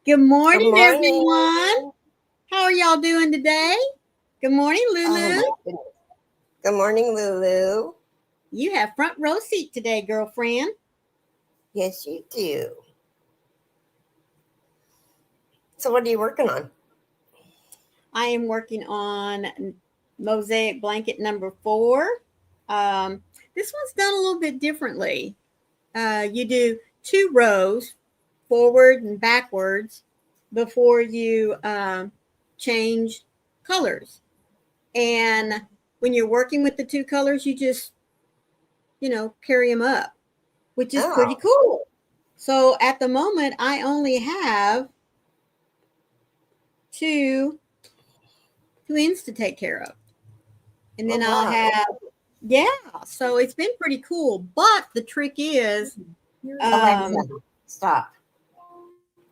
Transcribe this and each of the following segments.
Good Good morning, everyone. morning. How are y'all doing today? Good morning, Oh Lulu. my goodness. Good morning, Lulu. You have front row seat today, girlfriend. Yes, you do. So, what are you working on? I am working on mosaic blanket number 4. This one's done a little bit differently. You do 2 rows, forward and backwards, before you change colors. And when you're working with the 2 colors, you just, carry them up, which is pretty Oh, cool. So at the moment, I only have 2 twins to take care of. And oh then I'll wow. have, yeah, so it's been pretty cool. But the trick is, Alexa, um, stop.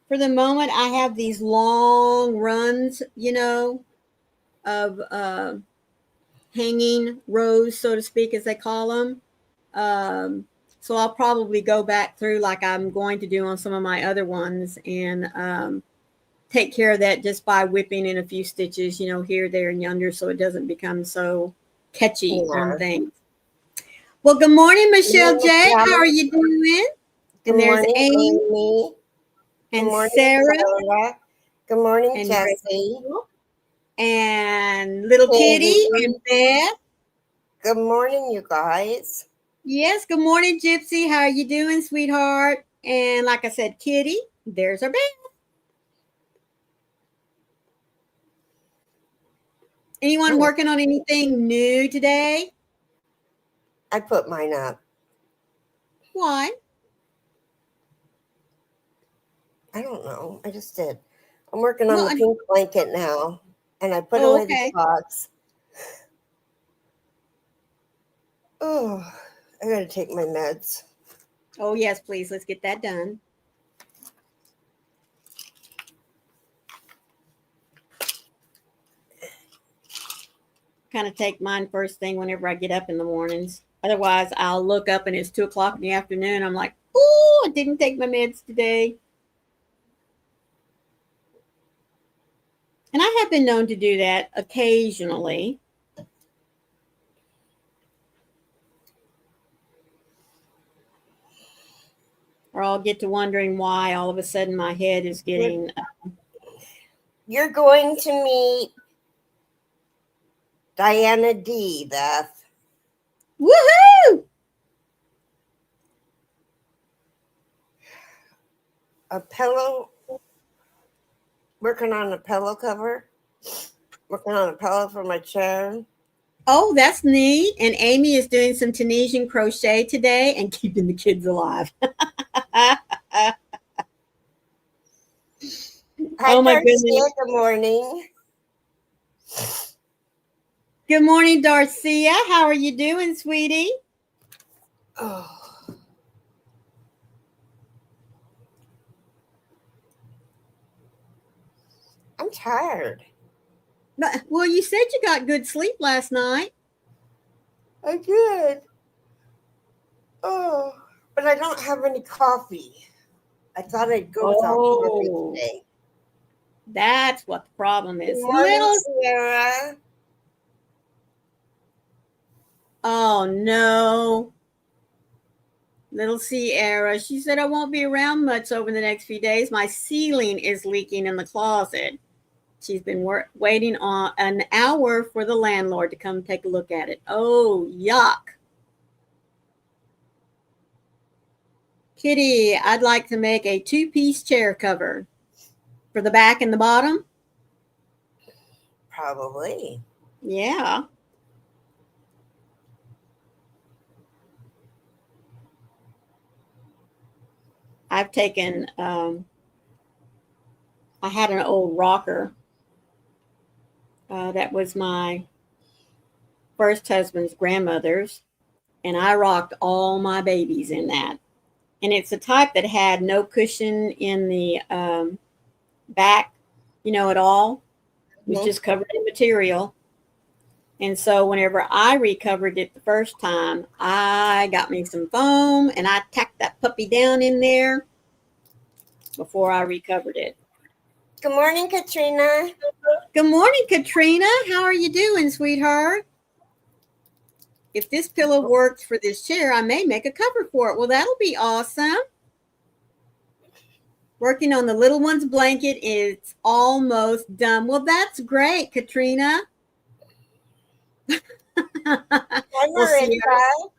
for the moment, I have these long runs, of hanging rows, so to speak, as they call them. Um, so I'll probably go back through like I'm going to do on some of my other ones and take care of that just by whipping in a few stitches, here, there, and yonder, so it doesn't become so catchy on Yeah. things. Well, good morning, Good Michelle morning, J. How are Kelly. you doing? Good And there's morning, Amy Amy. Good and morning, Sarah Sarah. Good morning, and Jesse. Rachel and little Kitty and Cindy. Beth. Good morning, you guys. Yes, good morning, Gypsy. How are you doing, sweetheart? And like I said, Kitty, there's our baby. Anyone Oh, working on anything new today? I put mine up. Why? I don't know. I just did. I'm working on Well, the pink blanket now, and I put oh, away the okay. socks. Oh, I gotta take my meds. Oh, yes, please. Let's get that done. Kind of take mine first thing whenever I get up in the mornings. Otherwise, I'll look up and it's 2 o'clock in the afternoon. I'm like, oh, I didn't take my meds today. And I have been known to do that occasionally. Or I'll get to wondering why all of a sudden my head is You're, getting. you're going to meet Diana D, Beth. Woohoo! A pillow, working on a pillow cover, working on a pillow for my chair. Oh, that's neat. And Amy is doing some Tunisian crochet today and keeping the kids alive. Hi, Oh my Garcia. goodness. Good morning. Good morning, Darcia. How are you doing, sweetie? Oh, I'm tired. Well, you said you got good sleep last night. I did. Oh, but I don't have any coffee. I thought I'd go without coffee Oh, today. that's what the problem Good is. morning, Sarah. Oh no. Little Sierra. She said, I won't be around much over the next few days. My ceiling is leaking in the closet. She's been waiting on an hour for the landlord to come take a look at it. Oh, yuck. Kitty, I'd like to make a 2-piece chair cover for the back and the bottom. Probably. Yeah. I've taken, I had an old rocker that was my first husband's grandmother's, and I rocked all my babies in that. And it's a type that had no cushion in the back, at all. It was Mhm. just covered in material. And so whenever I recovered it the first time, I got me some foam and I tacked that puppy down in there before I recovered it. Good morning, Katrina. Good morning, Katrina. How are you doing, sweetheart? If this pillow works for this chair, I may make a cover for it. Well, that'll be awesome. Working on the little one's blanket. It's almost done. Well, that's great, Katrina. Hi, Well, Marissa.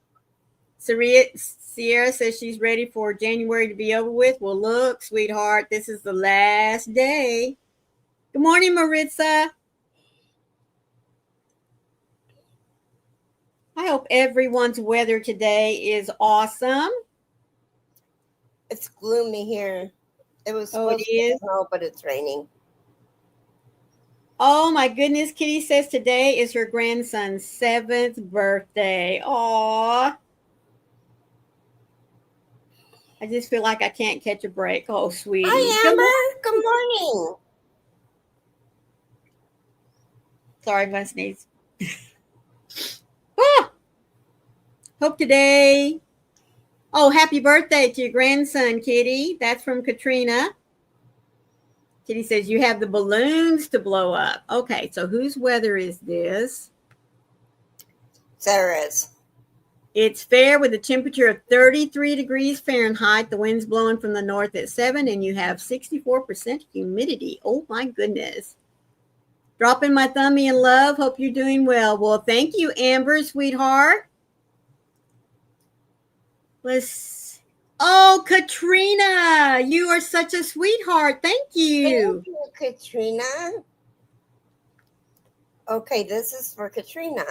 Sierra says she's ready for January to be over with. Well, look, sweetheart, this is the last day. Good morning, Maritza. I hope everyone's weather today is awesome. It's gloomy here. It was Oh, it supposed to is? snow, but it's raining. Oh, my goodness. Kitty says today is her grandson's 7th birthday. Aw. I just feel like I can't catch a break. Oh, sweetie. Hi, Amber. Good morning. Sorry, my sneeze. Ah! Hope today. Oh, happy birthday to your grandson, Kitty. That's from Katrina. Kitty says you have the balloons to blow up. Okay, so whose weather is this? Sarah's. It's fair with a temperature of 33 degrees Fahrenheit. The wind's blowing from the north at 7, and you have 64% humidity. Oh, my goodness. Dropping my thumbie in love. Hope you're doing well. Well, thank you, Amber, sweetheart. Oh, Katrina, you are such a sweetheart. Thank you. Thank you, Katrina. Okay, this is for Katrina.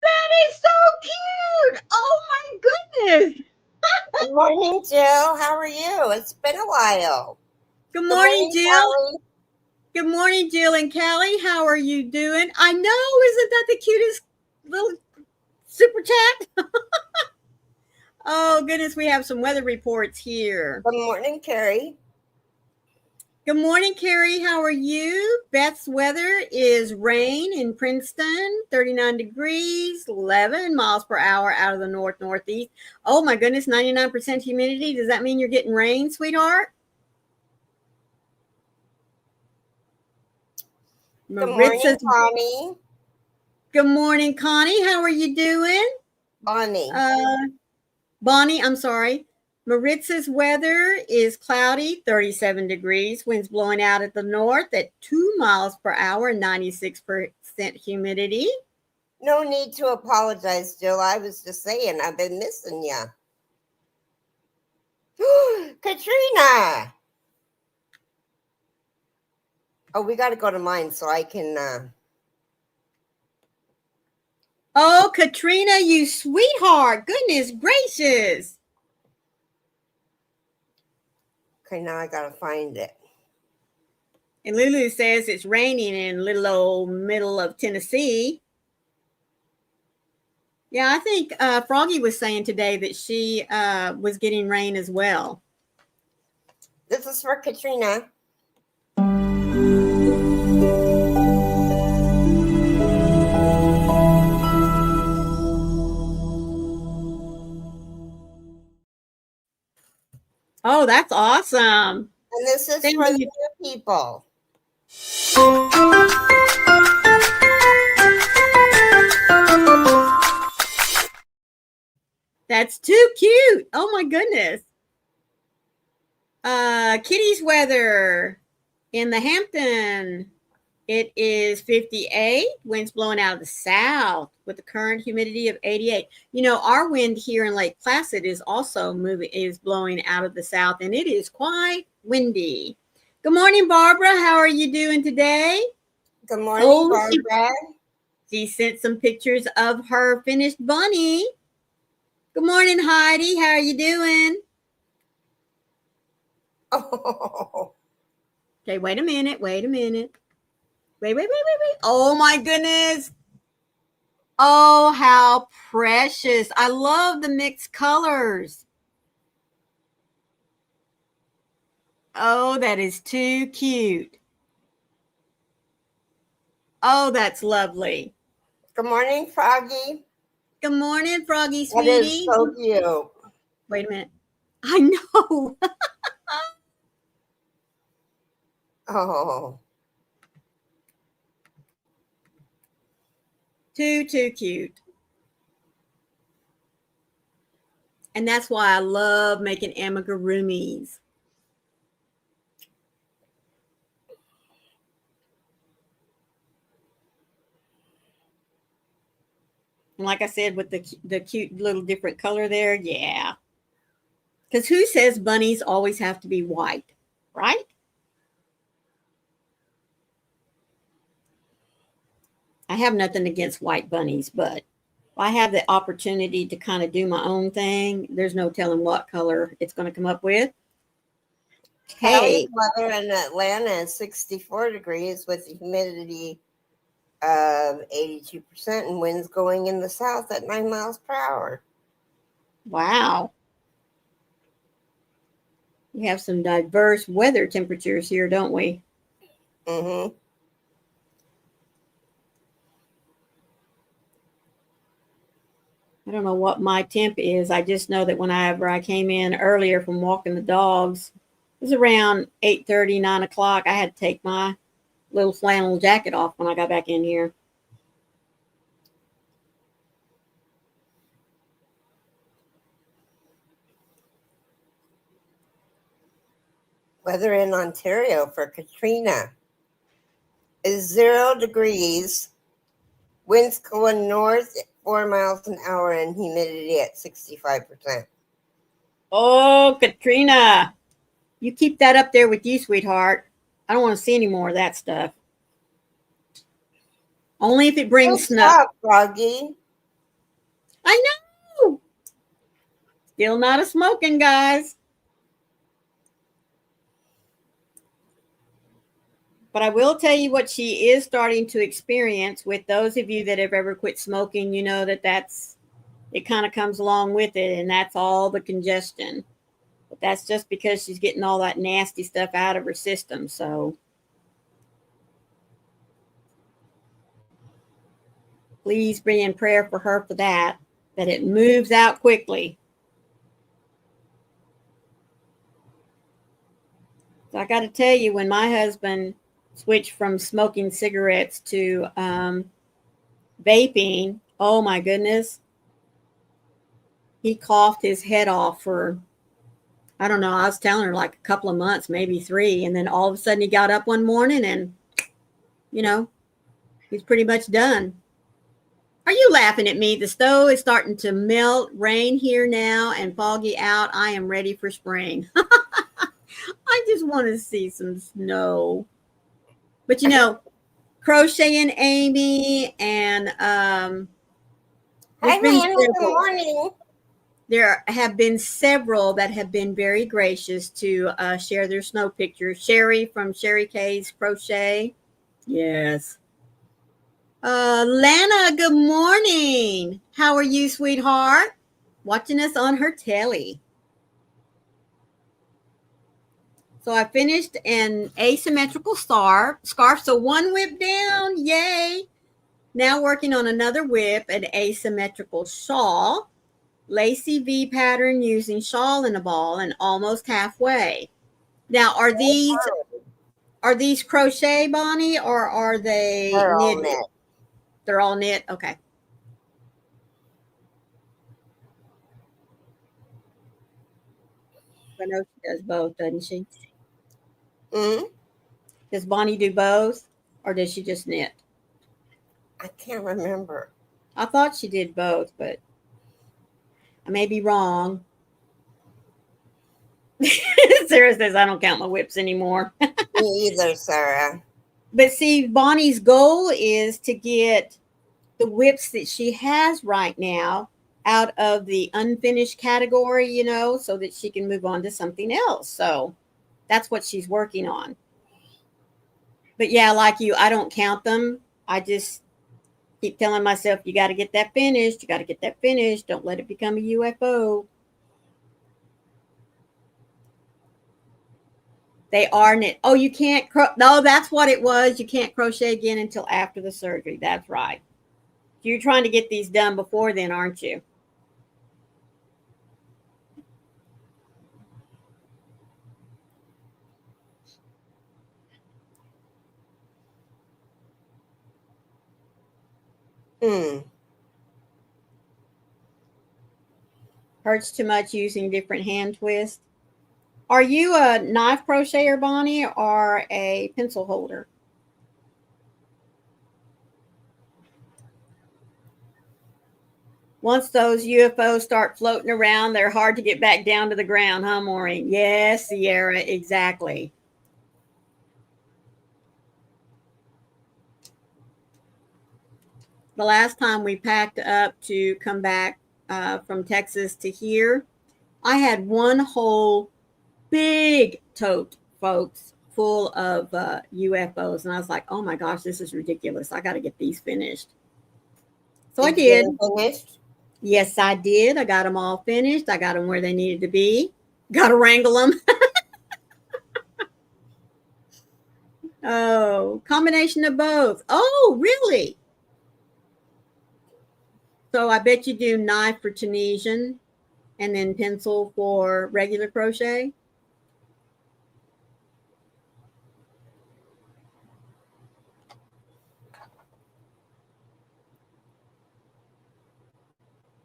That is so cute. Oh, my goodness. Good morning, Jill. How are you? It's been a while. Good morning, Jill. Callie. Good morning, Jill and Callie. How are you doing? I know, isn't that the cutest little super chat? Oh, goodness, we have some weather reports here. Good morning, Carrie. Good morning, Carrie. How are you? Beth's weather is rain in Princeton, 39 degrees, 11 miles per hour out of the northeast. Oh, my goodness, 99% humidity. Does that mean you're getting rain, sweetheart? Good morning, Connie. Good morning, Connie. How are you doing? Bonnie, I'm sorry. Maritza's weather is cloudy, 37 degrees. Winds blowing out at the north at 2 miles per hour and 96% humidity. No need to apologize, Jill. I was just saying I've been missing you. Katrina! Oh, we got to go to mine so I can... Oh, Katrina, you sweetheart. Goodness gracious. Okay, now I got to find it. And Lulu says it's raining in little old middle of Tennessee. Yeah, I think Froggy was saying today that she was getting rain as well. This is for Katrina. Oh, that's awesome. And this is for the new people. That's too cute. Oh my goodness. Kitty's weather in the Hampton. It is 58. Winds blowing out of the south with the current humidity of 88. You know, our wind here in Lake Placid is also blowing out of the south, and it is quite windy. Good morning, Barbara. How are you doing today? Good morning, Barbara. She sent some pictures of her finished bunny. Good morning, Heidi. How are you doing? Oh. Okay, wait a minute. Wait. Oh my goodness. Oh, how precious. I love the mixed colors. Oh, that is too cute. Oh, that's lovely. Good morning, Froggy. Good morning, Froggy That is sweetie. so cute. Wait a minute. I know. Oh, Too cute. And that's why I love making amigurumis. And like I said, with the cute little different color there, yeah. Because who says bunnies always have to be white, right? I have nothing against white bunnies, but if I have the opportunity to kind of do my own thing, there's no telling what color it's going to come up with. Cali Hey, weather in Atlanta is 64 degrees with a humidity of 82% and winds going in the south at 9 miles per hour. wow. We have some diverse weather temperatures here, don't we? Mm-hmm. I don't know what my temp is. I just know that whenever I came in earlier from walking the dogs, it was around 8:30, 9 o'clock. I had to take my little flannel jacket off when I got back in here. Weather in Ontario for Katrina is 0 degrees, winds going north at 4 miles an hour, and humidity at 65%. Oh, Katrina, you keep that up there with you, sweetheart. I don't want to see any more of that stuff. Only if it brings Good snow. job, Froggy. I know. Still not a smoking, guys. But I will tell you what she is starting to experience. With those of you that have ever quit smoking, you know that it kind of comes along with it, and that's all the congestion. But that's just because she's getting all that nasty stuff out of her system. So please be in prayer for her for that it moves out quickly. So I got to tell you, when my husband switched from smoking cigarettes to vaping, oh my goodness, he coughed his head off for, I don't know, I was telling her like a couple of months, maybe 3. And then all of a sudden he got up one morning and, you know, he's pretty much done. Are you laughing at me? The snow is starting to melt, rain here now, and foggy out. I am ready for spring. I just want to see some snow. But crocheting Amy, and Hi, there's been Manny. Good several. morning. There have been several that have been very gracious to share their snow pictures. Sherry from Sherry K's Crochet. Yes. Lana, good morning. How are you, sweetheart? Watching us on her telly. So I finished an asymmetrical scarf. So one whip down, yay. Now working on another whip, an asymmetrical shawl. Lacy V pattern using shawl in a ball and almost halfway. Now, are these crochet, Bonnie, or are they They're all knitted? knit. They're all knit. Okay. I know she does both, doesn't she? Mm-hmm. Does Bonnie do both, or does she just knit? I can't remember. I thought she did both, but I may be wrong. Sarah says I don't count my whips anymore. Me either, Sarah. But see, Bonnie's goal is to get the whips that she has right now out of the unfinished category, so that she can move on to something else. So that's what she's working on. But yeah, like you, I don't count them. I just keep telling myself, you got to get that finished. You got to get that finished. Don't let it become a UFO. They are knit. Oh, you can't. No, that's what it was. You can't crochet again until after the surgery. That's right. You're trying to get these done before then, aren't you? Hmm. Hurts too much using different hand twists. Are you a knife crocheter, Bonnie, or a pencil holder? Once those UFOs start floating around, they're hard to get back down to the ground, huh, Maureen? Yes, Sierra, exactly. The last time we packed up to come back from Texas to here, I had one whole big tote, folks, full of UFOs. And I was like, oh my gosh, this is ridiculous. I got to get these finished. So I Did you get did. them finished? Yes, I did. I got them all finished. I got them where they needed to be. Got to wrangle them. Oh, combination of both. Oh, really? So I bet you do knife for Tunisian and then pencil for regular crochet.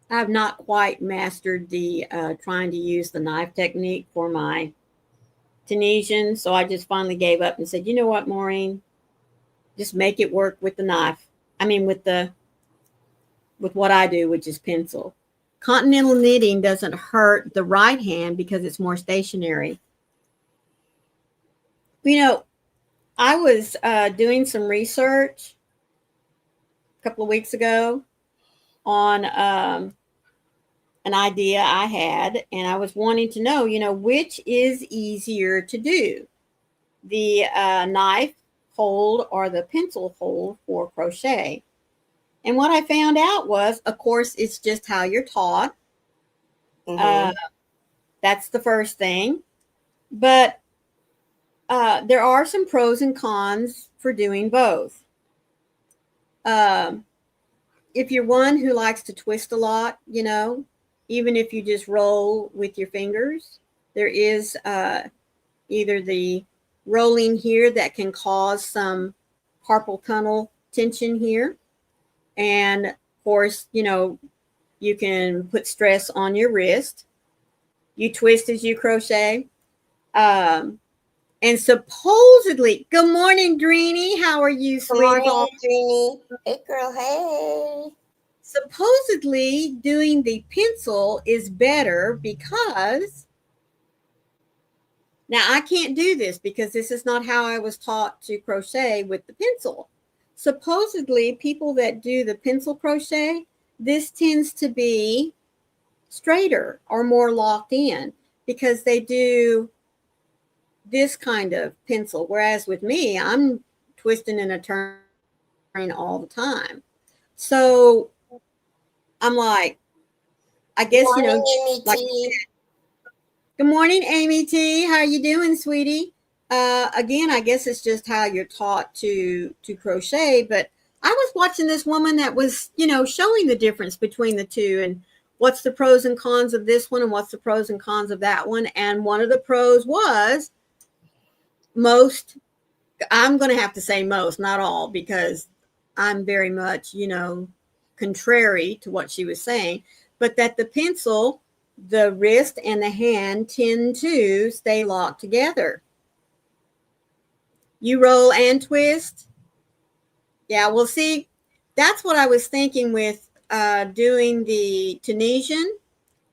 I have not quite mastered the trying to use the knife technique for my Tunisian. So I just finally gave up and said, you know what, Maureen, just make it work with the knife. I mean, with what I do, which is pencil. Continental knitting doesn't hurt the right hand because it's more stationary. You know, I was doing some research a couple of weeks ago on an idea I had, and I was wanting to know, which is easier to do, the knife hold or the pencil hold for crochet. And what I found out was, of course, it's just how you're taught. Mm-hmm. That's the first thing. But there are some pros and cons for doing both. Um, if you're one who likes to twist a lot, even if you just roll with your fingers, there is either the rolling here that can cause some carpal tunnel tension here. And of course, you can put stress on your wrist. You twist as you crochet. Um, and supposedly, good morning, Dreeny. How are you, Good morning, sweetheart? Jeannie. Hey, girl. Hey. Supposedly, doing the pencil is better because now I can't do this because this is not how I was taught to crochet with the pencil. Supposedly, people that do the pencil crochet, this tends to be straighter or more locked in because they do this kind of pencil. Whereas with me, I'm twisting and a turning all the time. So I'm like, I Good guess, morning, Amy like, T. good morning, Amy T. How you doing, sweetie? Again, I guess it's just how you're taught to crochet. But I was watching this woman that was, showing the difference between the two and what's the pros and cons of this one and what's the pros and cons of that one. And one of the pros was most. I'm going to have to say most, not all, because I'm very much, contrary to what she was saying. But that the pencil, the wrist and the hand tend to stay locked together. You roll and twist. Yeah, well, see, that's what I was thinking with doing the Tunisian.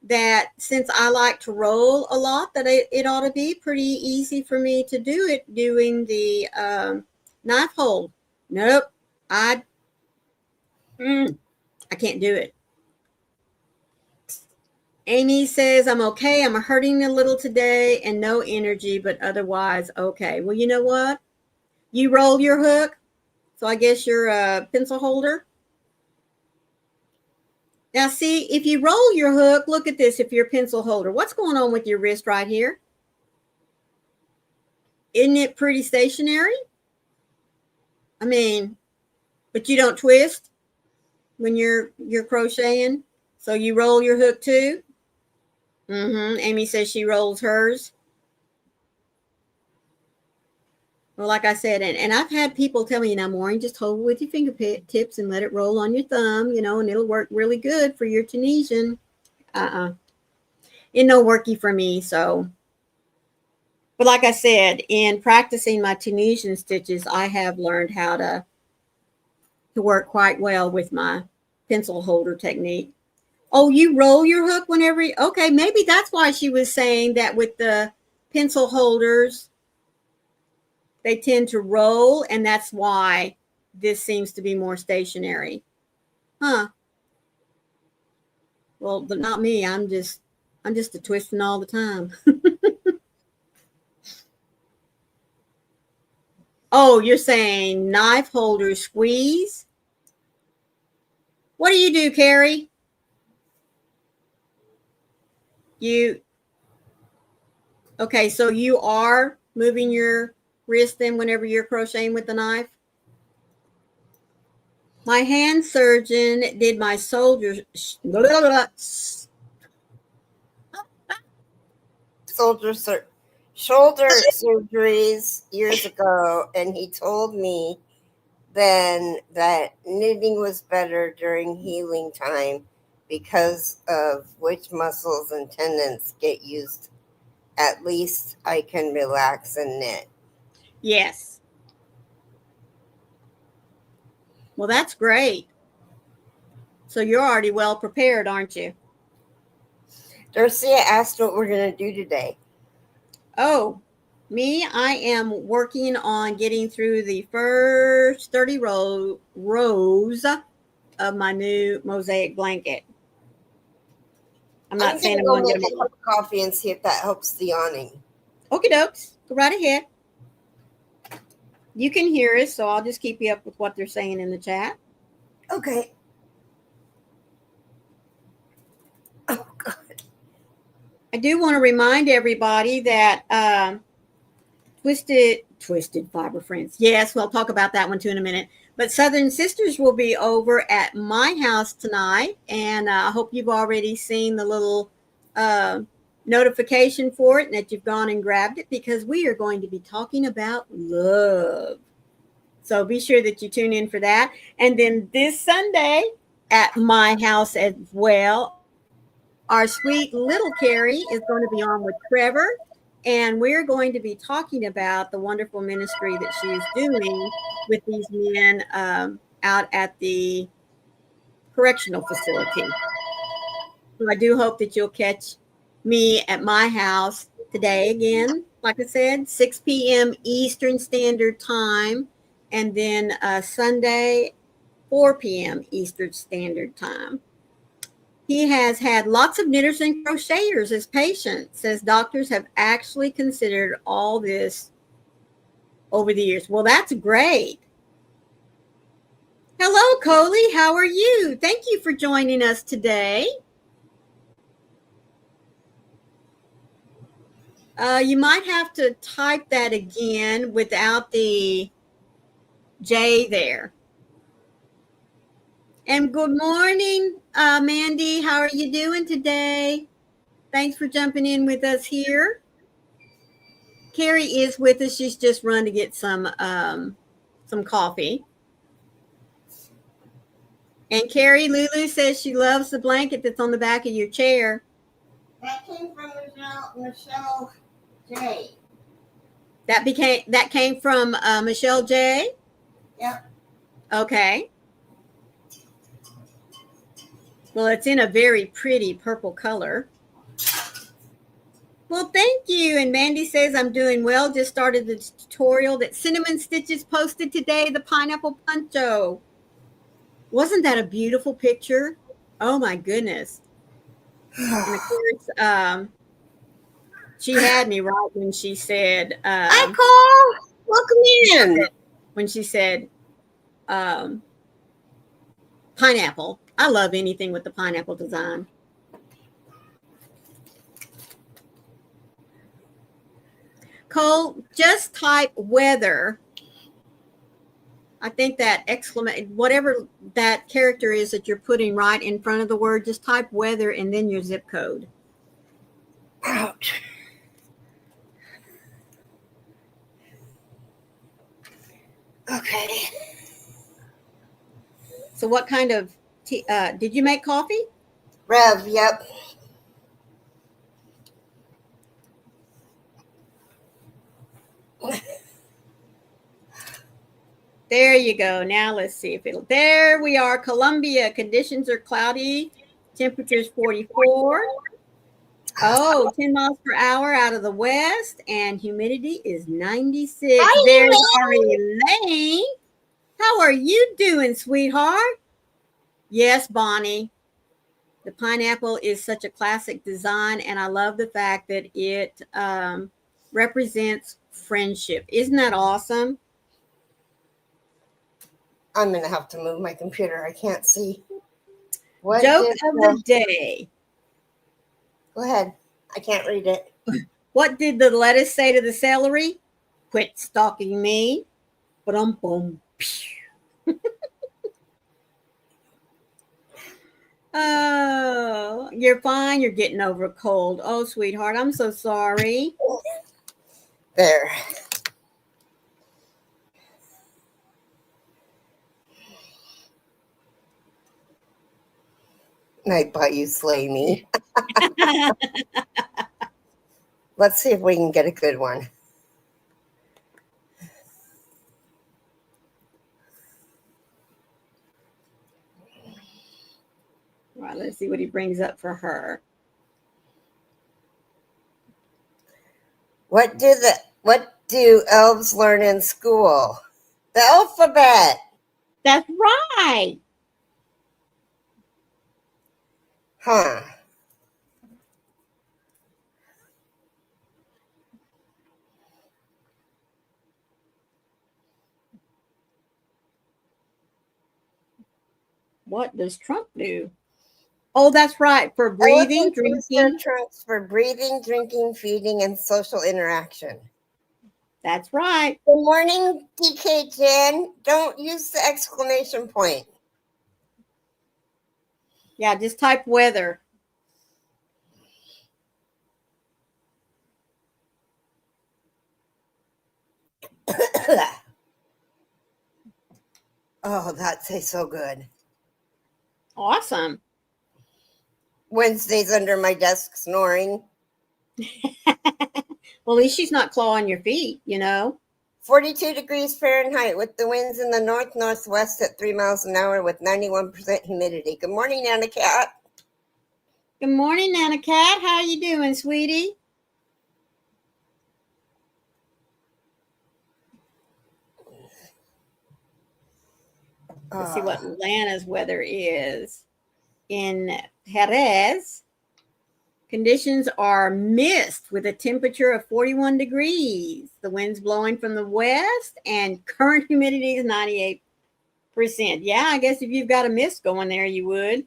That since I like to roll a lot, that it ought to be pretty easy for me to do it doing the knife hold. Nope, I I can't do it. Amy says, I'm okay. I'm hurting a little today and no energy, but otherwise okay. Well, you know what? You roll your hook. So I guess you're a pencil holder. Now, see, if you roll your hook, look at this. If you're a pencil holder, what's going on with your wrist right here? Isn't it pretty stationary? I mean, but you don't twist when you're crocheting. So you roll your hook too. Amy says she rolls hers. Well, like I said, and I've had people tell me, Maureen, just hold it with your fingertips and let it roll on your thumb, and it'll work really good for your Tunisian. It no worky for me. So, but like I said, in practicing my Tunisian stitches, I have learned how to work quite well with my pencil holder technique. Oh, you roll your hook whenever. Okay, maybe that's why she was saying that with the pencil holders, they tend to roll, and that's why this seems to be more stationary. Huh. Well, but not me. I'm just a twisting all the time. Oh, you're saying knife holder squeeze? What do you do, Carrie? Okay, so you are moving your wrist then whenever you're crocheting with the knife? My hand surgeon did my shoulder surgeries years ago, and he told me then that knitting was better during healing time because of which muscles and tendons get used. At least I can relax and knit. Yes. Well, that's great. So you're already well prepared, aren't you? Darcia asked what we're going to do today. Oh, me, I am working on getting through the first 30 rows of my new mosaic blanket. I'm not saying I'm going to get them make a cup of coffee and see if that helps the awning. Okie dokes. Go right ahead. You can hear us, so I'll just keep you up with what they're saying in the chat. Okay. Oh, God. I do want to remind everybody that Twisted Fiber Friends. Yes, we'll talk about that one too in a minute. But Southern Sisters will be over at my house tonight, and I hope you've already seen the little notification for it and that you've gone and grabbed it, because we are going to be talking about love. So be sure that you tune in for that. And then this Sunday at my house as well, our sweet little Carrie is going to be on with Trevor, and we're going to be talking about the wonderful ministry that she's doing with these men out at the correctional facility. So I do hope that you'll catch me at my house today again, like I said, 6 p.m. Eastern Standard Time, and then Sunday, 4 p.m. Eastern Standard Time. He has had lots of knitters and crocheters as patients, says doctors have actually considered all this over the years. Well, that's great. Hello, Coley. How are you? Thank you for joining us today. You might have to type that again without the J there. And good morning, Mandy. How are you doing today? Thanks for jumping in with us here. Carrie is with us. She's just run to get some coffee. And Carrie, Lulu says she loves the blanket that's on the back of your chair. That came from Michelle J. That came from Michelle J. Yep. Okay. Well, it's in a very pretty purple color. Well, thank you. And Mandy says, I'm doing well. Just started the tutorial that Cinnamon Stitches posted today, the pineapple poncho. Wasn't that a beautiful picture? Oh, my goodness. And of course, she had me right when she said, Hi, Cole. Welcome in. When she said pineapple. I love anything with the pineapple design. Cole, just type weather. I think that exclamation, whatever that character is that you're putting right in front of the word, just type weather and then your zip code. Ouch. Okay. So what kind of tea, did you make coffee? Rev, yep. There you go. Now let's see if it'll. There we are. Columbia. Conditions are cloudy. Temperature is 44. Oh, 10 miles per hour out of the west. And humidity is 96. Hi, There's our Elaine. Elaine. How are you doing, sweetheart? Yes, Bonnie. The pineapple is such a classic design, and I love the fact that it represents friendship. Isn't that awesome? I'm going to have to move my computer. I can't see. What Joke did of the day. Go ahead. I can't read it. What did the lettuce say to the celery? Quit stalking me. Ba-dum-bum. Oh, you're fine. You're getting over a cold. Oh, sweetheart, I'm so sorry. There. I bet you slay me. Let's see if we can get a good one. All right, let's see what he brings up for her. What do elves learn in school? The alphabet. That's right. Huh. What does Trump do? Oh, that's right. For breathing, Elephants use their drinking. trunks for breathing, drinking, feeding, and social interaction. That's right. Good morning, DK Jen. Don't use the exclamation point. Yeah, just type weather. Oh, that tastes so good. Awesome. Wednesday's under my desk snoring. Well, at least she's not clawing your feet, you know. 42 degrees Fahrenheit with the winds in the north-northwest at 3 miles an hour with 91% humidity. Good morning, Anna Cat. Good morning, Nana Cat. How you doing, sweetie? Let's see what Atlanta's weather is. In Jerez, conditions are mist with a temperature of 41 degrees. The wind's blowing from the west and current humidity is 98%. Yeah, I guess if you've got a mist going there, you would.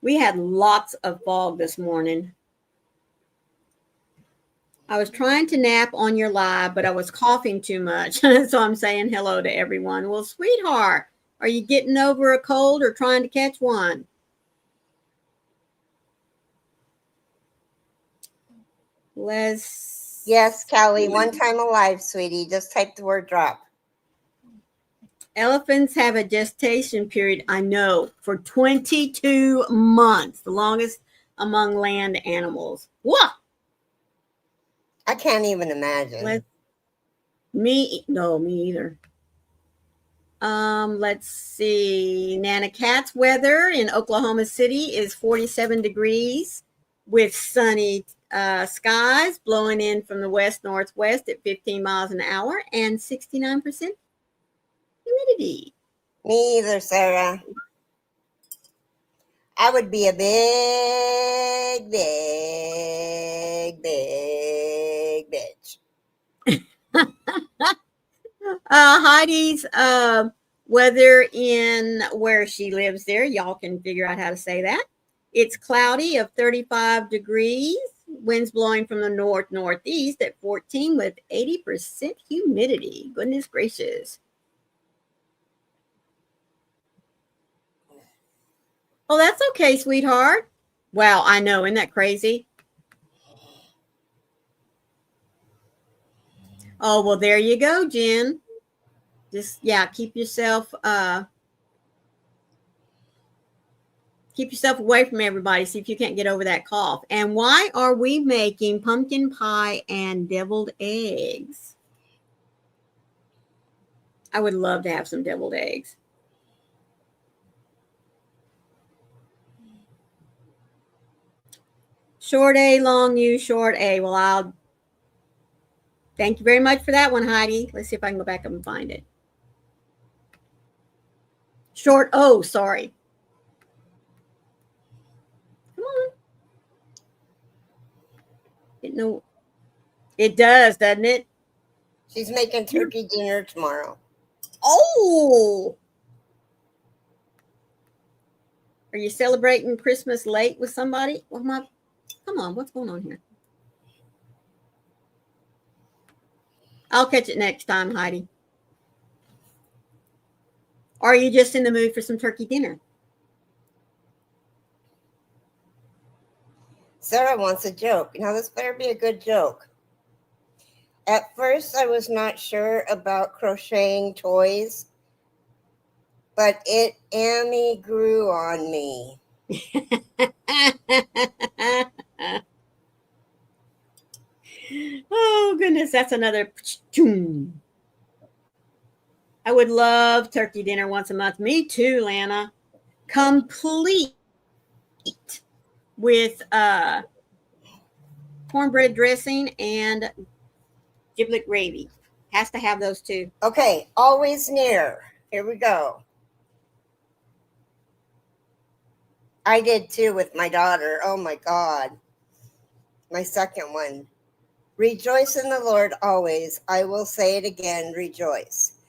We had lots of fog this morning. I was trying to nap on your live, but I was coughing too much. So I'm saying hello to everyone. Well, sweetheart, are you getting over a cold or trying to catch one? Yes, Callie, one time alive, sweetie. Just type the word drop. Elephants have a gestation period, I know, for 22 months, the longest among land animals. What? I can't even imagine. Me either. Let's see. Nana Cat's weather in Oklahoma City is 47 degrees with sunny skies blowing in from the west northwest at 15 miles an hour and 69% humidity. Me either, Sarah. I would be a big, big, big bitch. Heidi's weather in where she lives there, y'all can figure out how to say that. It's cloudy of 35 degrees Winds blowing from the northeast at 14 with 80% humidity. Goodness gracious. Oh, that's okay, sweetheart. Wow, I know. Isn't that crazy? Oh, well, there you go, Jen. Just, yeah, keep yourself away from everybody. See if you can't get over that cough. And why are we making pumpkin pie and deviled eggs? I would love to have some deviled eggs. Short A, long U, short A. Well, I'll thank you very much for that one, Heidi. Let's see if I can go back up and find it. Short O, sorry. Come on. It does, doesn't it? She's making turkey dinner tomorrow. Oh! Are you celebrating Christmas late with somebody? Come on, what's going on here? I'll catch it next time, Heidi. Or are you just in the mood for some turkey dinner? Sarah wants a joke. Now, this better be a good joke. At first, I was not sure about crocheting toys, but it Amy grew on me. Oh, goodness, that's another. I would love turkey dinner once a month. Me too, Lana. Complete with cornbread dressing and giblet gravy. Has to have those two. Okay, always near. Here we go. I did too with my daughter. Oh my God. My second one. Rejoice in the Lord always. I will say it again, rejoice.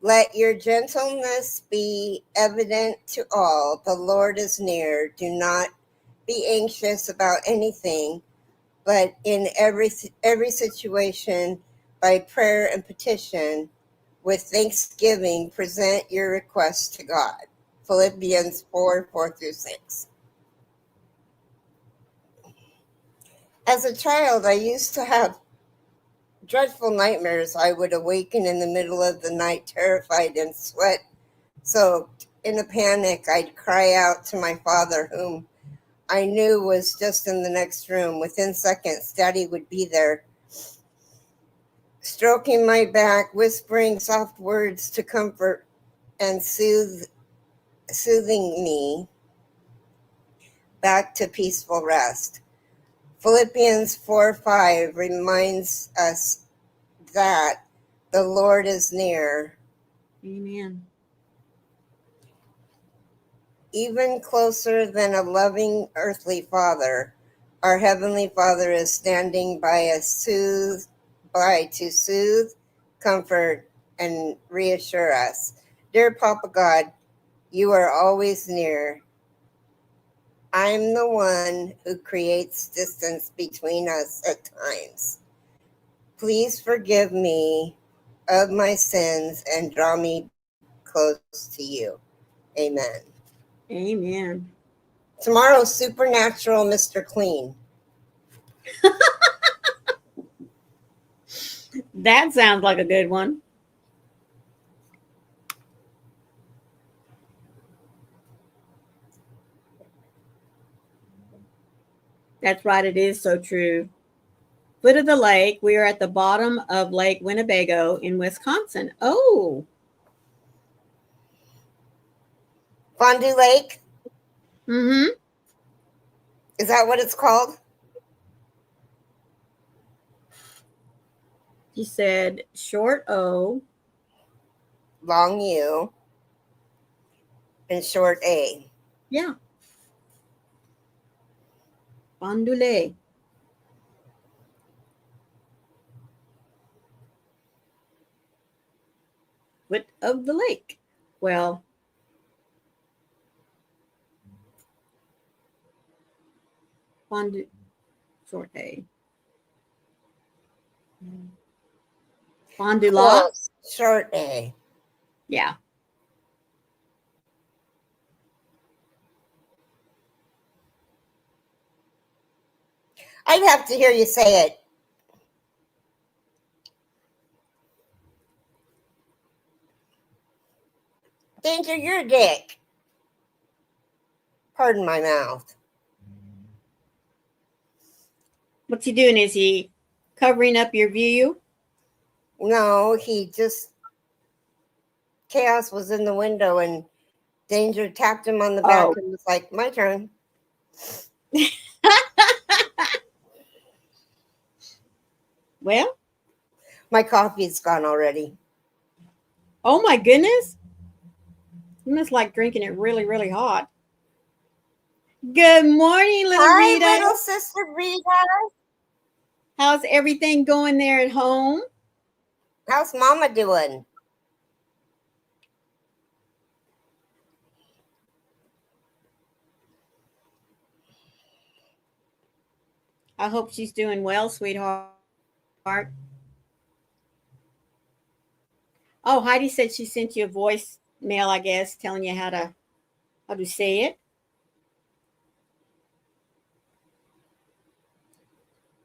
Let your gentleness be evident to all. The Lord is near. Do not be anxious about anything, but in every situation, by prayer and petition, with thanksgiving, present your requests to God. Philippians 4:4-6. As a child, I used to have dreadful nightmares. I would awaken in the middle of the night, terrified and sweat soaked. In a panic, I'd cry out to my father, whom I knew was just in the next room. Within seconds, Daddy would be there, stroking my back, whispering soft words to comfort and soothing me back to peaceful rest. Philippians 4:5 reminds us that the Lord is near. Amen. Even closer than a loving earthly father, our heavenly Father is standing by to soothe, comfort, and reassure us. Dear Papa God, you are always near. I'm the one who creates distance between us at times. Please forgive me of my sins and draw me close to you. Amen. Amen. Tomorrow's Supernatural Mr. Clean. That sounds like a good one. That's right. It is so true. Foot of the lake. We are at the bottom of Lake Winnebago in Wisconsin. Oh. Fondue Lake? Mm-hmm. Is that what it's called? He said short O. Long U. And short A. Yeah. Fondue Lake. Foot of the lake. Well, fondue. Short A. Fond du lac? Close. Short A. Yeah. I'd have to hear you say it. Danger, you're a dick. Pardon my mouth. What's he doing? Is he covering up your view? No, he just. Chaos was in the window and Danger tapped him on the back and was like, my turn. Well, my coffee's gone already. Oh my goodness. You must like drinking it really, really hot. Good morning, little Hi, Rita. little sister Rita. How's everything going there at home? How's Mama doing? I hope she's doing well, sweetheart. Oh, Heidi said she sent you a voicemail, I guess, telling you how to say it.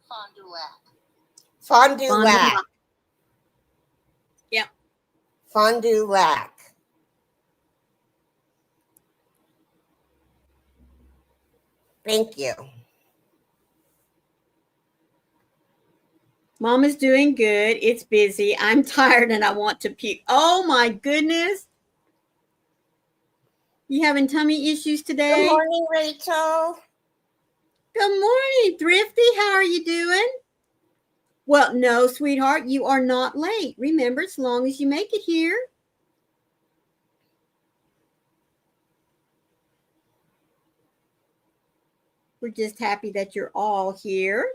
Fond du lac. Fond du lac. Yep. Fond du lac. Thank you. Mom is doing good. It's busy. I'm tired and I want to puke. Oh my goodness. You having tummy issues today? Good morning, Rachel. Good morning, Thrifty. How are you doing? Well, no, sweetheart, you are not late. Remember, as long as you make it here. We're just happy that you're all here.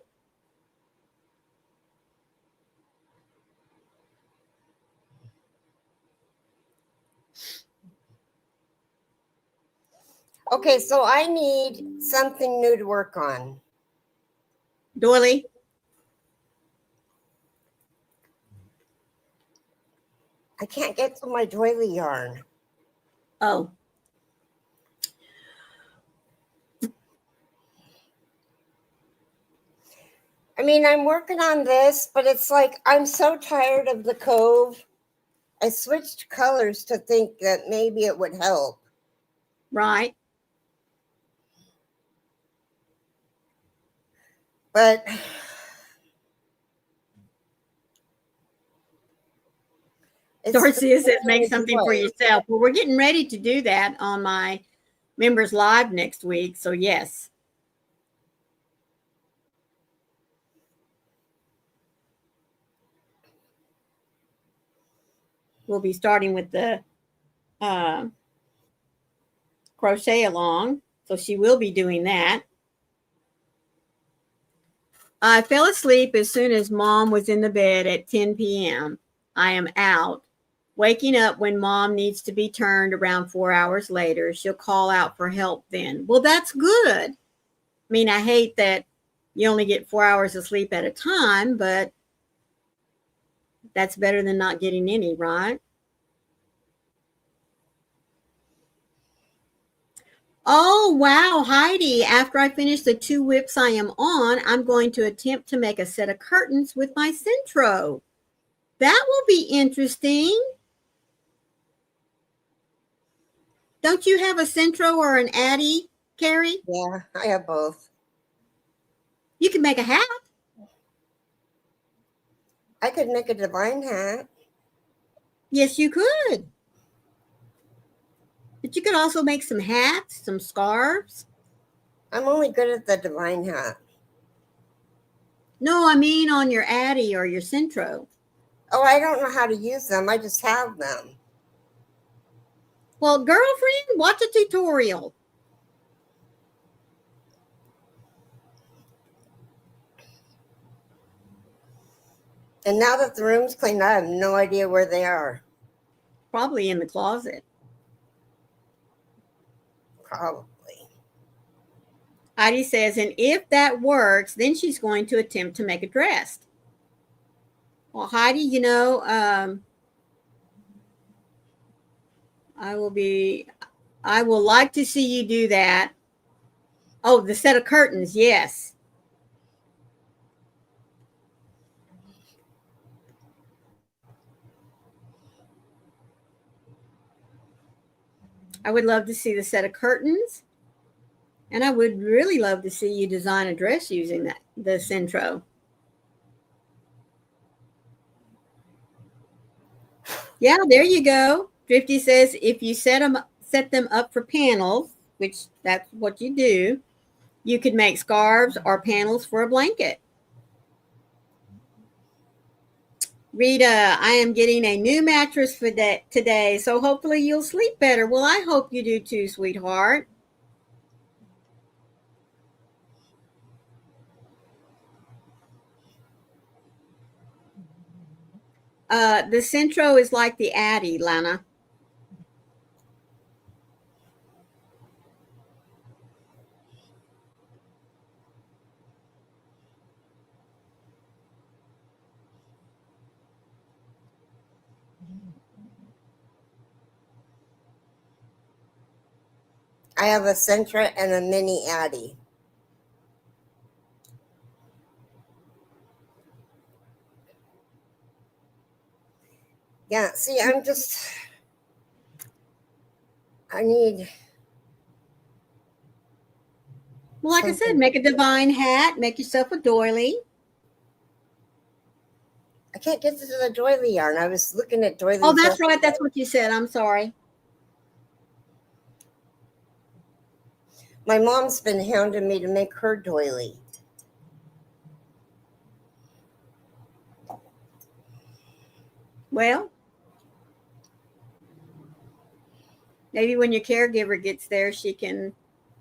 Okay, so I need something new to work on. Doily? I can't get to my doily yarn. Oh. I mean, I'm working on this, but it's like I'm so tired of the cove. I switched colors to think that maybe it would help. Right. But Darcy says make something for yourself. Well, we're getting ready to do that on my members live next week. So yes. We'll be starting with the crochet along. So she will be doing that. I fell asleep as soon as Mom was in the bed at 10 p.m. I am out. Waking up when Mom needs to be turned around 4 hours later. She'll call out for help then. Well, that's good. I mean, I hate that you only get 4 hours of sleep at a time, but that's better than not getting any, right? Oh, wow, Heidi. After I finish the 2 whips I am on, I'm going to attempt to make a set of curtains with my Centro. That will be interesting. Don't you have a Centro or an Addy, Carrie? Yeah, I have both. You can make a hat. I could make a divine hat. Yes, you could. But you could also make some hats, some scarves. I'm only good at the divine hat. No, I mean on your Addy or your Centro. Oh, I don't know how to use them. I just have them. Well, girlfriend, watch a tutorial. And now that the room's cleaned, I have no idea where they are. Probably in the closet. Probably. Heidi says, and if that works, then she's going to attempt to make a dress. Well, Heidi, I will like to see you do that. Oh, the set of curtains, yes. I would love to see the set of curtains. And I would really love to see you design a dress using the Centro. Yeah, there you go. Drifty says if you set them up for panels, which that's what you do, you could make scarves or panels for a blanket. Rita, I am getting a new mattress for today, so hopefully you'll sleep better. Well, I hope you do too, sweetheart. The Centro is like the Addy, Lana. I have a Sentra and a mini Addy. Yeah, see, I need. Well, like I said, make a divine hat, make yourself a doily. I can't get to the doily yarn. I was looking at doilies. Oh, that's right. That's what you said. I'm sorry. My mom's been hounding me to make her doily. Well, maybe when your caregiver gets there, she can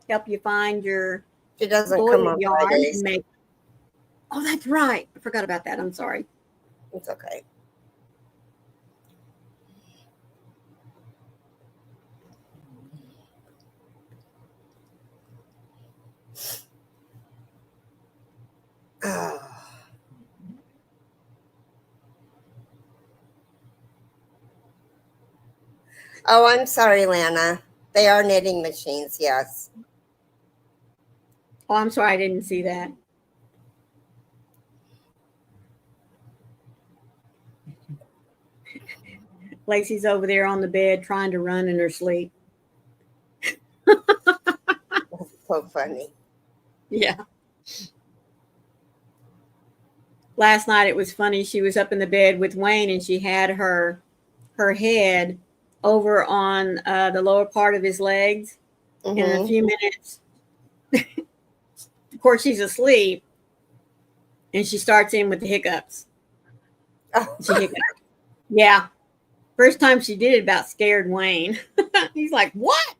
help you find your She doesn't come on yarn Fridays. and make. Oh, that's right. I forgot about that. I'm sorry. It's okay. Oh. Oh, I'm sorry, Lana. They are knitting machines, yes. Oh, I'm sorry. I didn't see that. Lacey's over there on the bed trying to run in her sleep. That's so funny. Yeah. Last night it was funny. She was up in the bed with Wayne and she had her head over on the lower part of his legs. And in a few minutes, of course, she's asleep and she starts in with the hiccups. Oh. She hiccuped. Yeah. First time she did it about scared Wayne. He's like, what?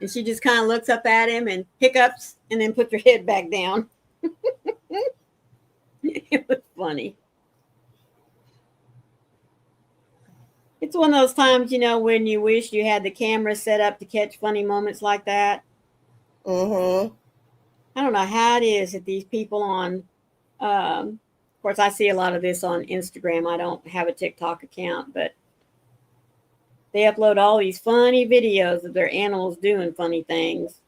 And she just kind of looks up at him and hiccups and then puts her head back down. It was funny. It's one of those times, when you wish you had the camera set up to catch funny moments like that. Mm-hmm. I don't know how it is that these people on, of course, I see a lot of this on Instagram. I don't have a TikTok account, but they upload all these funny videos of their animals doing funny things.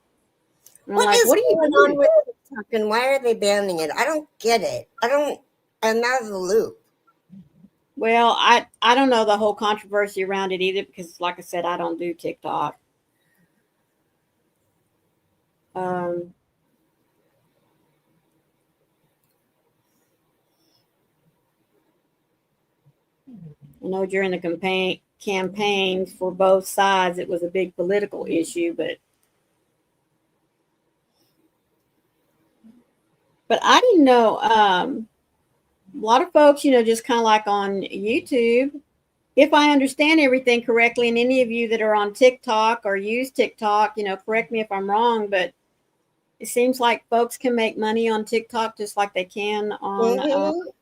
And What are you doing on with TikTok and why are they banning it? I don't get it. I'm out of the loop. Well, I don't know the whole controversy around it either because, like I said, I don't do TikTok. I know during the campaigns for both sides, it was a big political issue, but I didn't know. A lot of folks, just kind of like on YouTube, if I understand everything correctly, and any of you that are on TikTok or use TikTok, correct me if I'm wrong, but it seems like folks can make money on TikTok just like they can on.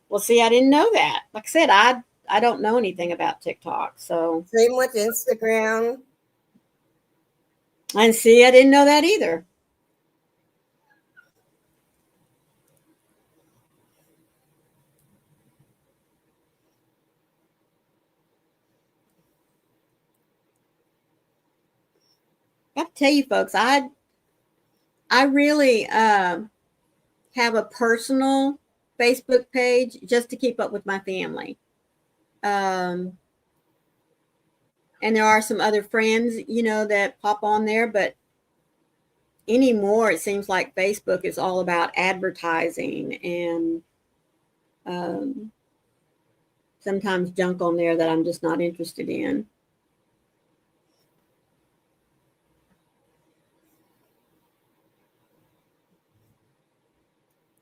Well, see, I didn't know that. Like I said, I don't know anything about TikTok, so Same with Instagram. And see, I didn't know that either. I have to tell you, folks, I really have a personal Facebook page just to keep up with my family. And there are some other friends, that pop on there, but anymore it seems like Facebook is all about advertising and um, sometimes junk on there that I'm just not interested in.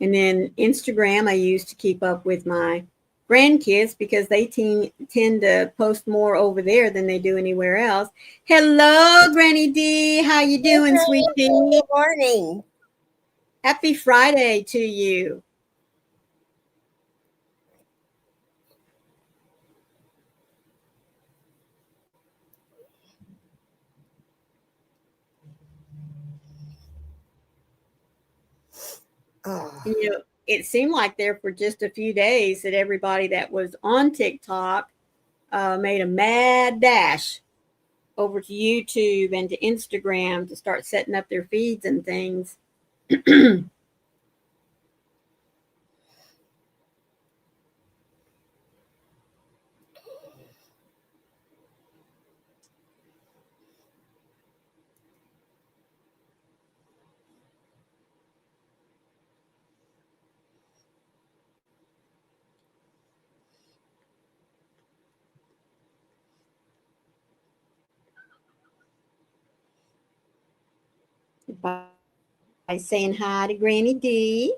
And then Instagram I use to keep up with my grandkids because they tend to post more over there than they do anywhere else. Hello, Granny D. How you doing, sweet pea? Good morning. Happy Friday to you. Oh, It seemed like there for just a few days that everybody that was on TikTok made a mad dash over to YouTube and to Instagram to start setting up their feeds and things. By saying hi to Granny D.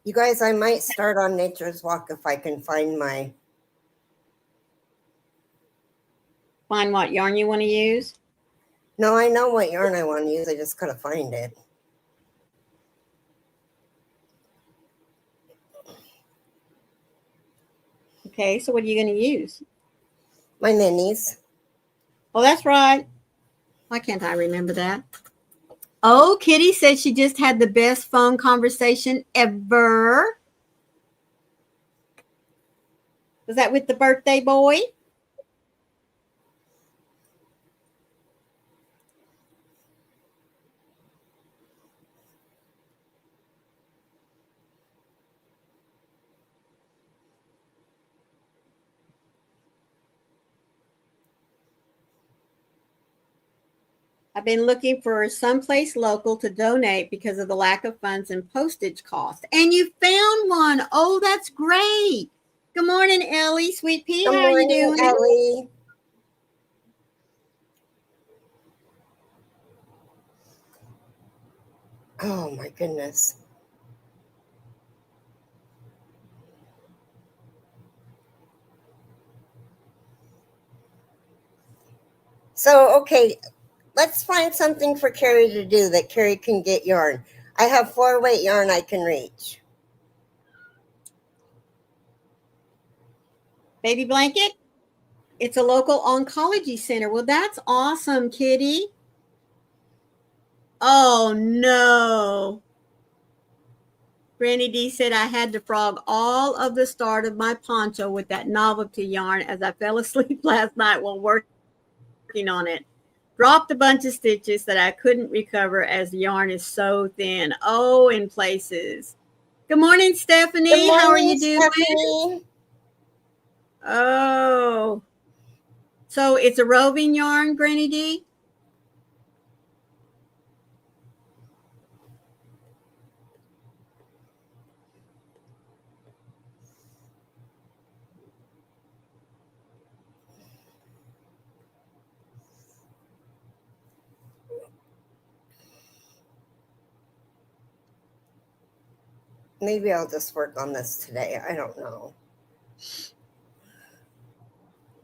you guys, I might start on Nature's Walk if I can find my. Find what yarn you want to use. No, I know what yarn I want to use. I just gotta find it. Okay, so what are you going to use? My minis. Oh, that's right. Why can't I remember that? Oh, Kitty said she just had the best phone conversation ever. Was that with the birthday boy? I've been looking for someplace local to donate because of the lack of funds and postage costs. And you found one. Oh, that's great. Good morning, Ellie. Sweet pea, Good how are you morning, doing? Ellie. Oh my goodness. So, okay, let's find something for Carrie to do that Carrie can get yarn. I have 4-weight yarn I can reach. Baby blanket? It's a local oncology center. Well, that's awesome, Kitty. Oh, no. Granny D said I had to frog all of the start of my poncho with that novelty yarn as I fell asleep last night while working on it. Dropped a bunch of stitches that I couldn't recover as the yarn is so thin. Oh, in places. Good morning, Good Stephanie. How are morning, you doing? Stephanie. Oh, so it's a roving yarn, Granny D? Maybe I'll just work on this today. I don't know.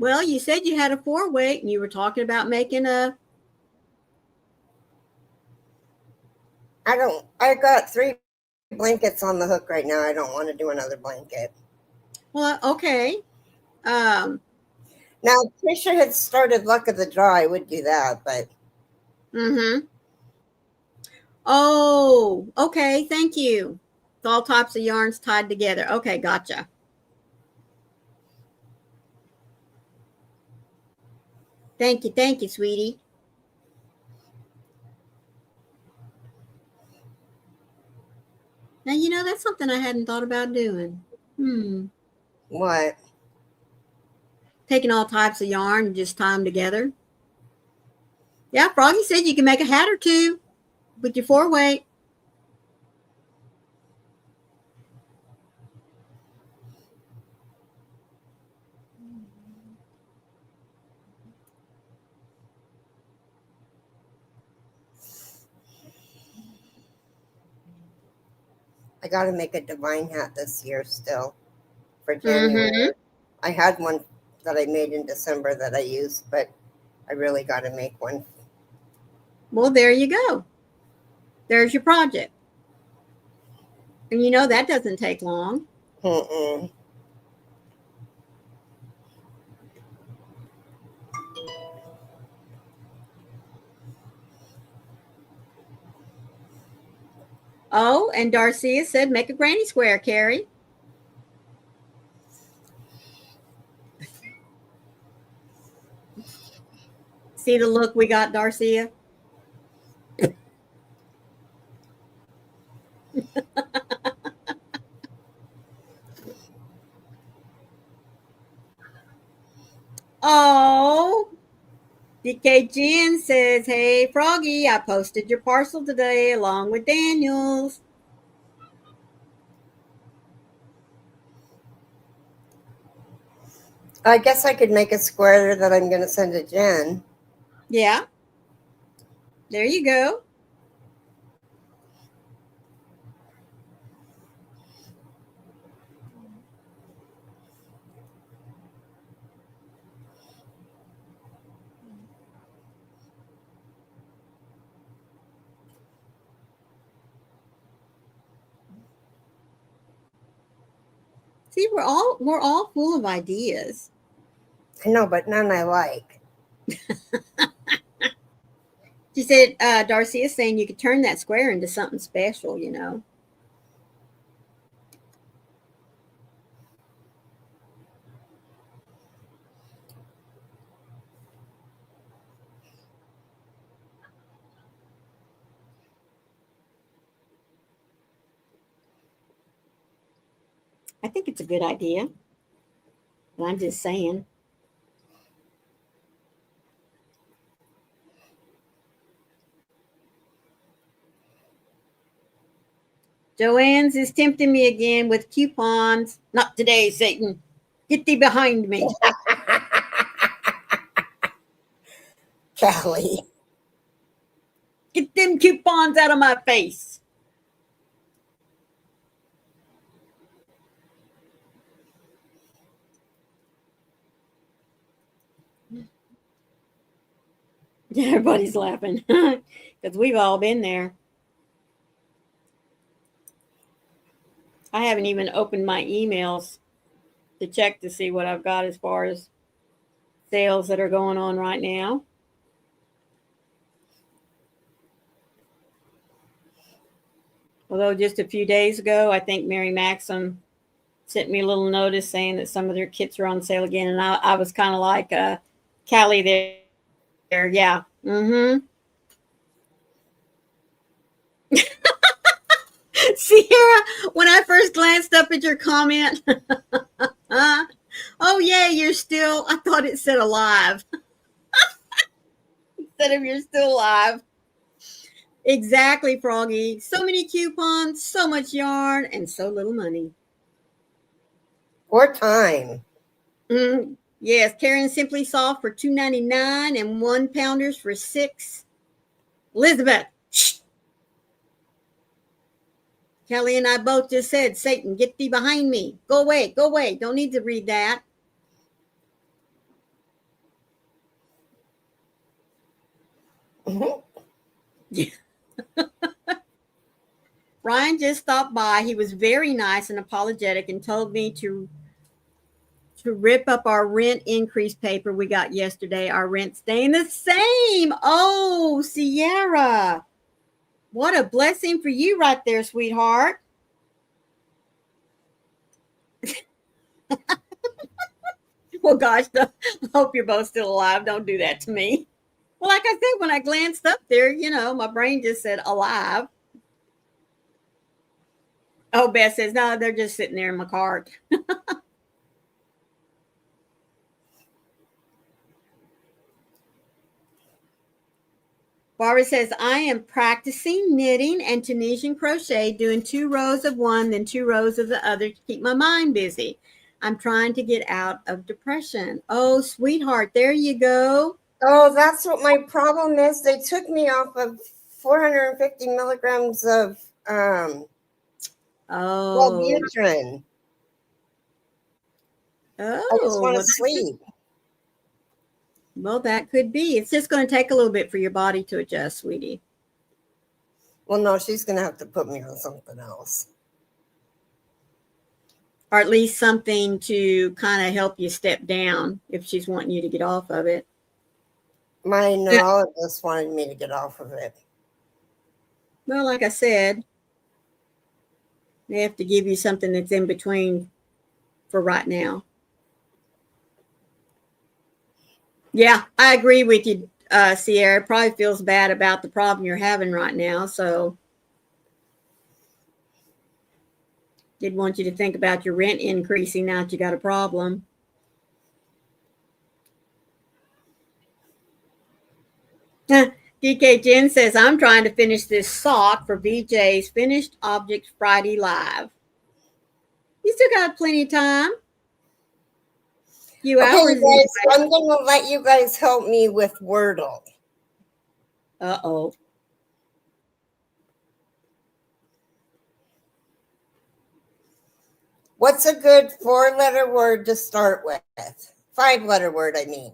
Well, you said you had a 4-weight and you were talking about making a. I got 3 blankets on the hook right now. I don't want to do another blanket. Well, okay. Um, Now, if Trisha had started Luck of the Draw, I would do that, but. mm-hmm. Oh, okay. Thank you. It's all types of yarns tied together. Okay, gotcha. Thank you, sweetie. Now, that's something I hadn't thought about doing. What? Taking all types of yarn and just tie them together. Yeah, Froggy said you can make a hat or two with your 4-weight. I got to make a divine hat this year still for January. Mm-hmm. I had one that I made in December that I used, but I really got to make one. Well, there you go. There's your project. And that doesn't take long. Mm-mm. Oh, and Darcia said make a granny square, Carrie. See the look we got, Darcia? Oh, DK Jen says, hey, Froggy, I posted your parcel today along with Daniel's. I guess I could make a square that I'm going to send to Jen. Yeah, there you go. See, we're all full of ideas. I know, but none I like. She said, Darcy is saying you could turn that square into something special. I think it's a good idea. But I'm just saying. Joanne's is tempting me again with coupons. Not today, Satan. Get thee behind me. Callie. Get them coupons out of my face. Everybody's laughing because we've all been there. I haven't even opened my emails to check to see what I've got as far as sales that are going on right now. Although just a few days ago, I think Mary Maxim sent me a little notice saying that some of their kits are on sale again. And I was kind of like, Callie there. Yeah. Mm-hmm. Sierra, when I first glanced up at your comment, oh, yeah, you're still, I thought it said alive instead of you're still alive. Exactly, Froggy. So many coupons, so much yarn, and so little money. Or time. Yes, Karen Simply Soft for $2.99 and 1-pounders for $6. Elizabeth, shh. Kelly and I both just said, Satan, get thee behind me. Go away, go away. Don't need to read that. Yeah. Ryan just stopped by. He was very nice and apologetic and told me to rip up our rent increase paper we got yesterday. Our rent staying the same. Oh, Sierra. What a blessing for you right there, sweetheart. Oh gosh, I hope you're both still alive. Don't do that to me. Well, like I said, when I glanced up there, my brain just said alive. Oh, Beth says, no, they're just sitting there in my cart. Barbara says, I am practicing knitting and Tunisian crochet, doing 2 rows of one, then 2 rows of the other to keep my mind busy. I'm trying to get out of depression. Oh, sweetheart, there you go. Oh, that's what my problem is. They took me off of 450 milligrams of Wellbutrin. I just want to sleep. Well, that could be. It's just going to take a little bit for your body to adjust, sweetie. Well, no, she's going to have to put me on something else. Or at least something to kind of help you step down if she's wanting you to get off of it. My neurologist wanted me to get off of it. Well, like I said, they have to give you something that's in between for right now. Yeah, I agree with you, Sierra. It probably feels bad about the problem you're having right now. So did want you to think about your rent increasing now that you got a problem. DK Jen says, I'm trying to finish this sock for VJ's Finished Objects Friday Live. You still got plenty of time. Okay, you guys, I'm going to let you guys help me with Wordle. Uh-oh. What's a good 4-letter word to start with? 5-letter word, I mean.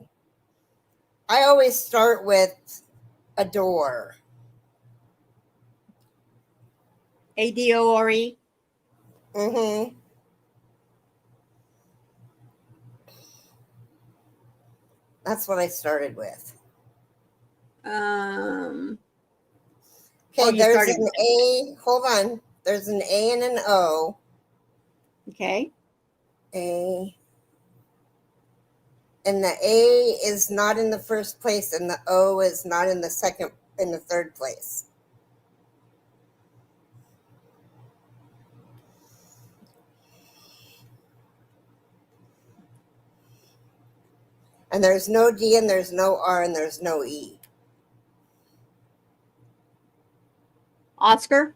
I always start with adore. ADORE. Mm-hmm. That's what I started with. Okay, there's an A. Hold on. There's an A and an O. Okay. A. And the A is not in the first place, and the O is not in the third place. And there's no D, and there's no R, and there's no E. Oscar?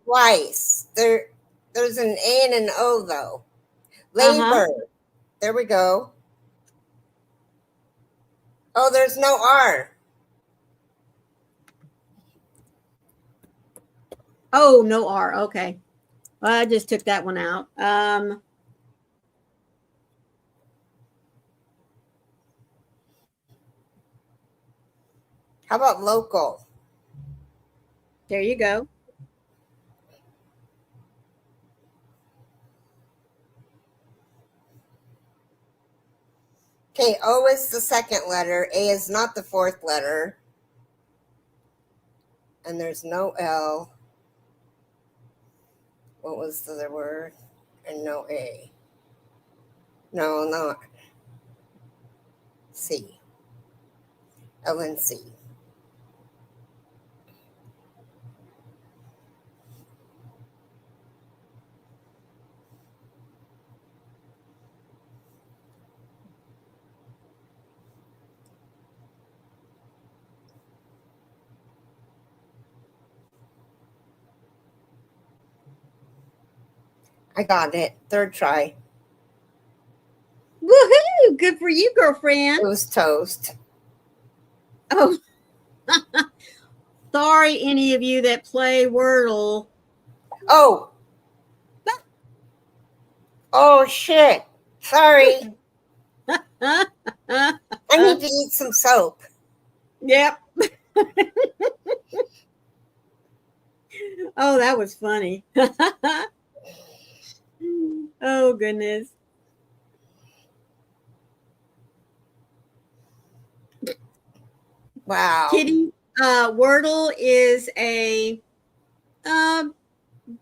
Twice. There's an A and an O, though. Labor. There we go. Oh, there's no R. Oh, no R. Okay. Well, I just took that one out. How about local? There you go. Okay, O is the second letter. A is not the fourth letter. And there's no L. What was the other word? And no A. No, not C. L and C. I got it. Third try. Woohoo! Good for you, girlfriend. It was toast. Oh. Sorry, any of you that play Wordle. Oh. Oh, shit. Sorry. I need to eat some soap. Yep. Oh, that was funny. Oh, goodness. Wow. Kitty, Wordle is a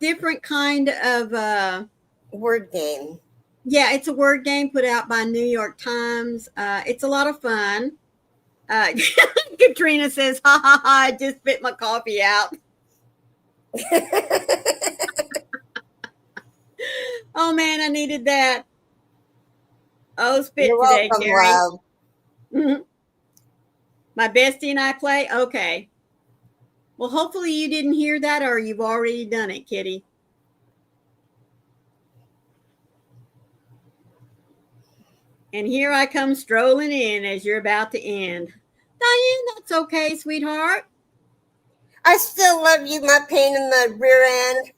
different kind of word game. Yeah, it's a word game put out by New York Times. It's a lot of fun. Katrina says, "Ha ha ha! I just spit my coffee out." Oh man, I needed that. Oh, spit You're today, welcome, Carrie. love. My bestie and I play. Okay. Well, hopefully you didn't hear that, or you've already done it, Kitty. And here I come strolling in as you're about to end. Diane, that's okay, sweetheart. I still love you, my pain in the rear end.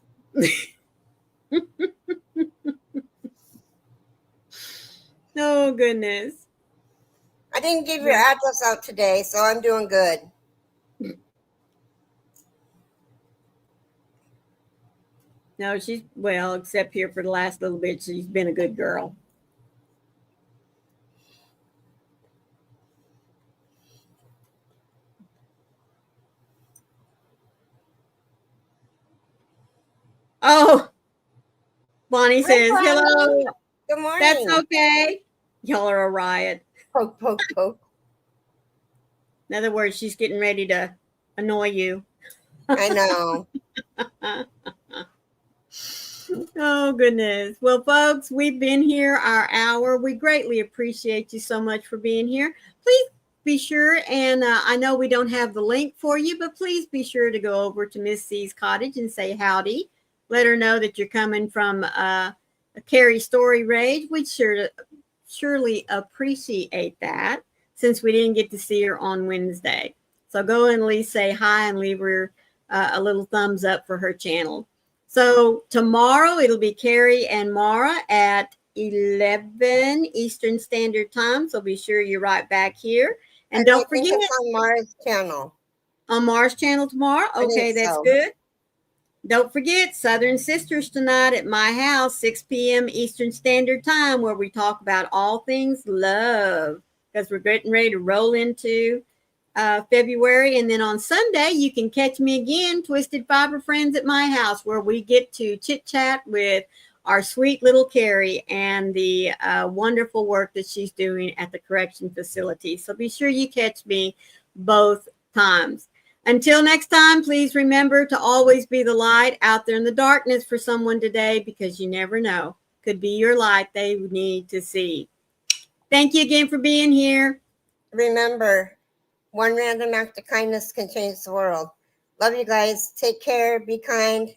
Oh, goodness. I didn't give your address out today, so I'm doing good. No, she's, well, except here for the last little bit, she's been a good girl. Oh, Bonnie Hi, says, Bonnie. hello. Good morning. That's okay. Y'all are a riot. Poke, poke, poke. In other words, she's getting ready to annoy you. I know. Oh, goodness. Well, folks, we've been here our hour. We greatly appreciate you so much for being here. Please be sure, and I know we don't have the link for you, but please be sure to go over to Miss C's cottage and say howdy. Let her know that you're coming from a Carrie Story Rage. We'd surely appreciate that since we didn't get to see her on Wednesday. So go and at least say hi and leave her a little thumbs up for her channel. So tomorrow it'll be Carrie and Mara at 11 Eastern Standard Time. So be sure you're right back here. And don't I think forget, it's on Mara's channel. on Mara's channel tomorrow. Okay, that's so. good. Don't forget Southern Sisters tonight at my house, 6 p.m. Eastern Standard Time, where we talk about all things love because we're getting ready to roll into February. And then on Sunday, you can catch me again, Twisted Fiber Friends at my house, where we get to chit chat with our sweet little Carrie and the wonderful work that she's doing at the correction facility. So be sure you catch me both times. Until next time, please remember to always be the light out there in the darkness for someone today, because you never know. Could be your light they need to see. Thank you again for being here. Remember, one random act of kindness can change the world. Love you guys. Take care. Be kind.